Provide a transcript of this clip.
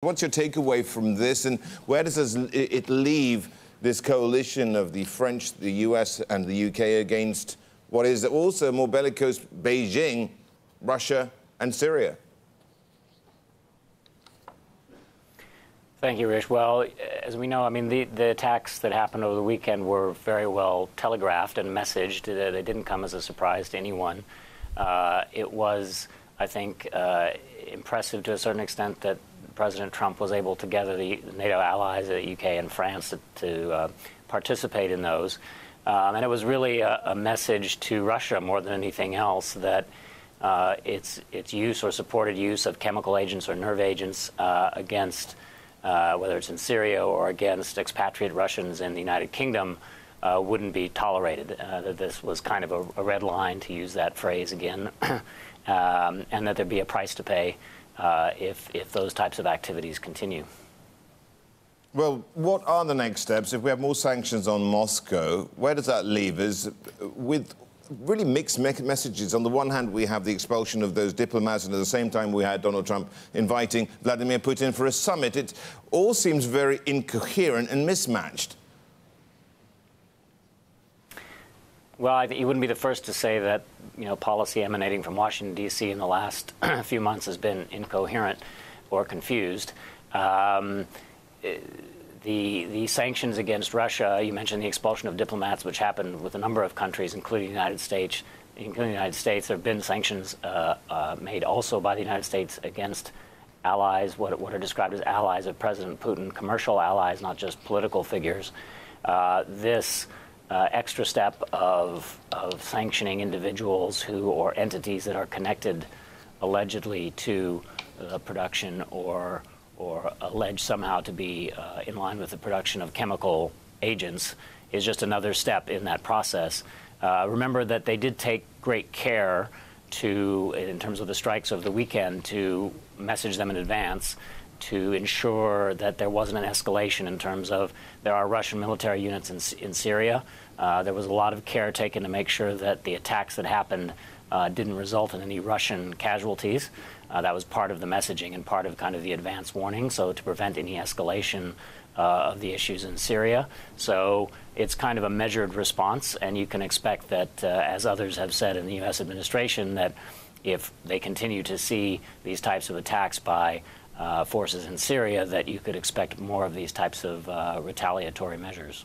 What's your takeaway from this, and where does it leave this coalition of the French, the US, and the UK against what is also more bellicose Beijing, Russia, and Syria? Thank you, Rich. Well, as we know, I mean, the attacks that happened over the weekend were very well telegraphed and messaged. They didn't come as a surprise to anyone. It was, I think, impressive to a certain extent that President Trump was able to gather the NATO allies, the UK and France, to participate in those. And it was really a message to Russia more than anything else that its use or supported use of chemical agents or nerve agents against whether it's in Syria or against expatriate Russians in the United Kingdom wouldn't be tolerated. That this was kind of a red line, to use that phrase again, and that there'd be a price to pay if those types of activities continue. Well, what are the next steps? If we have more sanctions on Moscow, where does that leave us? With really mixed messages. On the one hand, we have the expulsion of those diplomats, and at the same time we had Donald Trump inviting Vladimir Putin for a summit. It all seems very incoherent and mismatched. Well, I think you wouldn't be the first to say that, policy emanating from Washington, D.C. in the last few months has been incoherent or confused. The sanctions against Russia, you mentioned the expulsion of diplomats, which happened with a number of countries, including the United States. There have been sanctions made also by the United States against allies, what are described as allies of President Putin, commercial allies, not just political figures. This extra step of sanctioning individuals or entities that are connected allegedly to the production or alleged somehow to be in line with the production of chemical agents is just another step in that process. Remember that they did take great care in terms of the strikes of the weekend, to message them in advance to ensure that there wasn't an escalation in terms of there are Russian military units in Syria. There was a lot of care taken to make sure that the attacks that happened didn't result in any Russian casualties. That was part of the messaging and part of kind of the advance warning, so to prevent any escalation of the issues in Syria. So it's kind of a measured response, and you can expect that, as others have said in the U.S. administration, that if they continue to see these types of attacks by forces in Syria, that you could expect more of these types of retaliatory measures.